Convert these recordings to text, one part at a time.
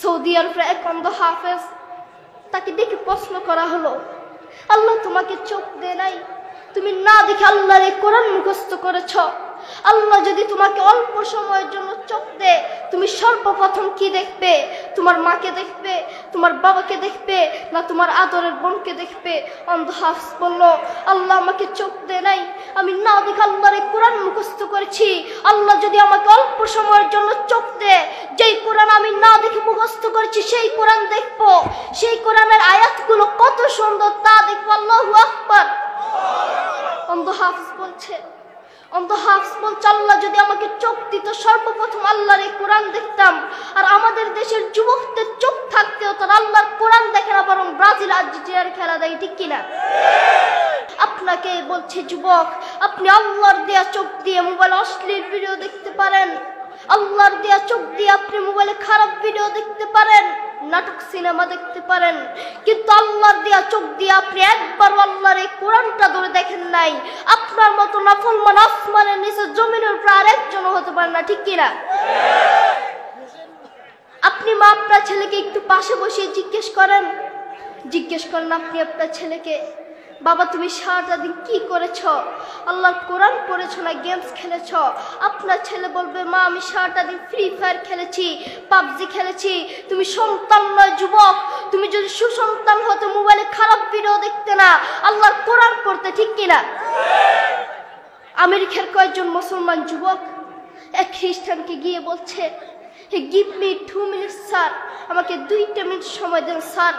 Saudi আরবের এক অন্ধ হাফেজ, তাকে দেখে প্রশ্ন করা হলো, আল্লাহ তোমাকে চোখ দেয় নাই, তুমি না দেখে আল্লাহর এই কোরআন মুখস্থ করেছ। আল্লাহ যদি তোমাকে অল্প সময়ের জন্য চোখ দেয়, তুমি সর্বপ্রথম কি দেখবে? তোমার মাকে দেখবে, তোমার বাবাকে দেখবে, না তোমার আদরের বোনকে দেখবে? অন্ধ হাফেজ বলল, আল্লাহ আমাকে চোখ দেয় নাই, আমি না দেখে আল্লাহর এই কোরআন মুখস্থ করেছি। আল্লাহ যদি আমাকে অল্প সময়ের জন্য চোখ দেয়, যেই কোরআন আমি না দেখে মুখস্থ করেছি সেই কোরআন দেখবো, সেই কোরআনের আয়াতগুলো কত সুন্দর তা দেখবো। আল্লাহু আকবার। অন্ধ হাফেজ বলছে, আল্লাহ যদি আমাকে চোখ দিত, সর্বপ্রথম আল্লাহর এই কোরআন দেখতাম। আর আমাদের দেশের যুবকদের চোখ থাকতেও তারা আল্লাহর কোরআন দেখে না, বরং ব্রাজিল আর্জেন্টিনার খেলা দেখে, ঠিক কিনা? আপনাকে বলছে যুবক, আপনি আল্লাহর দেয়া চোখ দিয়ে মোবাইলে অশ্লীল ভিডিও দেখতে পারেন, আল্লাহর দেয়া চোখ দিয়ে আপনি মোবাইলে খারাপ ভিডিও দেখতে পারেন, নাটক সিনেমা দেখতে পারেন, কিন্তু আল্লাহর দেয়া চোখ দিয়ে আপনি একবার আল্লাহর এই কোরআনটা ধরে দেখেন নাই। আপনার মতো নাফরমান আসমানের নিচে জমিনের উপর আরেকজন হতে পারে না, ঠিক কিনা? আপনি মা আপনার ছেলেকে একটু পাশে বসিয়ে জিজ্ঞেস করেন আপনি আপনার ছেলেকে, বাবা তুমি সারাটা দিন কি করেছ? আল্লাহর কোরআন পড়েছ না গেমস খেলেছ? আপনার ছেলে বলবে, মা আমি সারাটা দিন ফ্রি ফায়ার খেলেছি, পাবজি খেলেছি। তুমি সন্তান নয় যুবক, তুমি যদি সুসন্তান হতে মোবাইলে খারাপ ভিডিও দেখতে না, আল্লাহর কোরআন পড়তে, ঠিক কিনা? আমেরিকার কয়েকজন মুসলমান যুবক এক খ্রিস্টানকে গিয়ে বলছে, গিভ মি 2 minutes স্যার, আমাকে 2 মিনিট সময় দেন স্যার।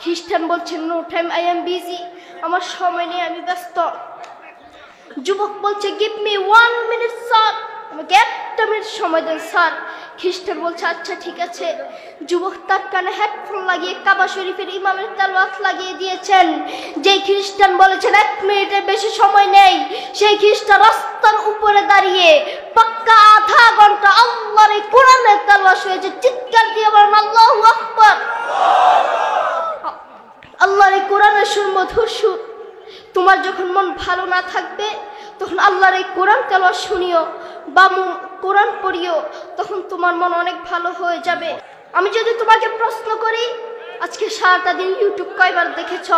খ্রিস্টান বলছেন, no time, I am busy, আমার সময় নেই, আমি ব্যস্ত। যুবক বলছে, গিভ মি 1 minute স্যার, আমাকে 1 মিনিট সময় দেন স্যার। খ্রিস্টান বলছে, আচ্ছা ঠিক আছে। যুবক তার কানে হেডফোন লাগিয়ে কাবা শরীফের ইমামের তেলাওয়াত লাগিয়ে দিয়েছেন। যেই খ্রিস্টান বলেছেন 1 মিনিটের বেশি সময় নেই, সেই খ্রিস্টান রাস্তার উপরে দাঁড়িয়ে পাক্কা আধা ঘন্টা আল্লাহর এই কোরআনের তেলাওয়াত হয়েছে। চিৎকার দিয়ে বলেন আল্লাহু আকবার। আল্লাহর এই কোরআনের সুর মধুর সুর। তোমার যখন মন ভালো না থাকবে, তখন আল্লাহর এই কোরআন তেলাওয়াত শুনিও বা কোরআন পড়িও, তখন তোমার মন অনেক ভালো হয়ে যাবে। আমি যদি তোমাকে প্রশ্ন করি, আজকে সারাটা দিন ইউটিউব কয়বার দেখেছ?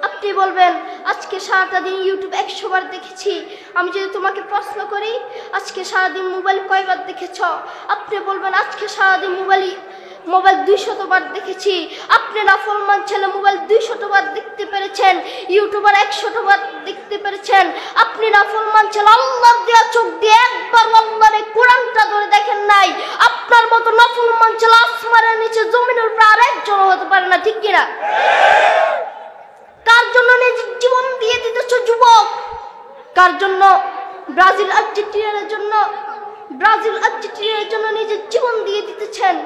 আপনি বলবেন, আজকে সারাটা দিন ইউটিউব 100 বার দেখেছি। আমি যদি তোমাকে প্রশ্ন করি, আজকে সারাদিন মোবাইল কয়বার দেখেছ? আপনি বলবেন, আজকে সারাদিন মোবাইল 200 বার দেখেছি। আপনি নাফরমান ছেলে মোবাইল 200 বার দেখতে পেরেছেন, ইউটিউবার 100 বার দেখতে পেরেছেন। আপনি নাফরমান ছেলে আল্লাহর দেয়া চোখ দিয়ে একবার আল্লাহর এই কোরআনটা ধরে দেখেন নাই। আপনার মতো নাফরমান ছেলে আসমানের নিচে জমিনের উপর আরেকজন হতে পারে না, ঠিক কিনা? কার জন্য নিজের জীবন দিয়ে দিতেছ যুবক? কার জন্য? ব্রাজিল আর্জেন্টিনার জন্য নিজের জীবন দিয়ে দিতেছেন।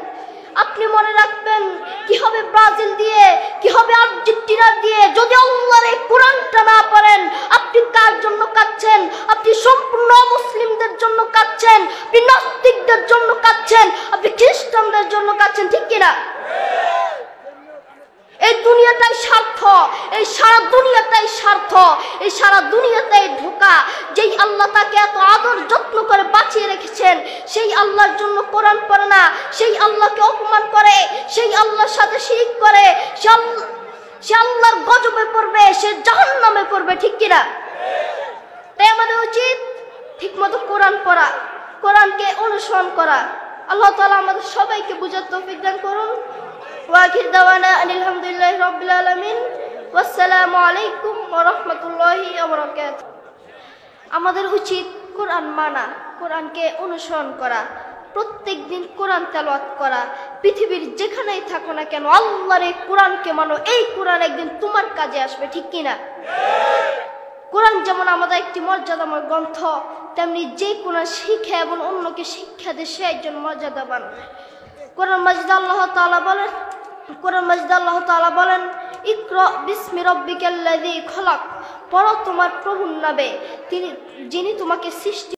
আপনি মনে রাখবেন, কি হবে ব্রাজিল দিয়ে, কি হবে আর্জেন্টিনা দিয়ে, যদি আল্লাহর এই কোরআনটা না পড়েন? আপনি কার জন্য কাঁদছেন? আপনি সম্পূর্ণ মুসলিমদের জন্য কাঁদছেন, আপনি নাস্তিকদের জন্য কাঁদছেন, আপনি খ্রিস্টানদের জন্য কাঁদছেন, ঠিক কিনা? এই দুনিয়াটাই স্বার্থ, এই সারা দুনিয়াটাই স্বার্থ, এই সারা দুনিয়াটাই ধোঁকা। যেই আল্লাহ তাকে এত আদর যত্ন করে বাঁচিয়ে রেখেছেন, সেই আল্লাহর জন্য কোরআন পড়ে না, সেই আল্লাহকে অপমান করে, সেই আল্লাহর সাথে শিরক করে, সে আল্লাহর গজবে পড়বে, সে জাহান্নামে পড়বে, ঠিক কিনা? তাই আমাদের উচিত ঠিকমতো কোরআন পড়া, কোরআনকে অনুসরণ করা। আল্লাহ তাআলা আমাদের সবাইকে বুঝার তৌফিক দান করুন। ওয়াখির দাওয়ানা আলহামদুলিল্লাহি রাব্বিল আলামিন। ওয়াসসালামু আলাইকুম ওয়া রাহমাতুল্লাহি ওয়া বারাকাতুহু। আমাদের উচিত কোরআন মানা, কোরআনকে অনুসরণ করা, প্রত্যেক দিন কোরআন তেলাওয়াত করা। পৃথিবীর যেখানেই থাকো না কেন, আল্লাহর এই কোরআনকে মানো। এই কোরআন একদিন তোমার কাজে আসবে, ঠিক কিনা? কোরআন যেমন আমাদের একটি মর্যাদাময় গ্রন্থ, তেমনি যে কোরআন শিখে এবং অন্যকে শিক্ষা দেয় সে একজন মর্যাদাবান। কোরআন মাজিদে আল্লাহ তাআলা বলেন, ইকরা বিসমি রাব্বিকাল্লাযী খলাক, পড়ো তোমার প্রভুর নামে, যিনি তোমাকে সৃষ্টি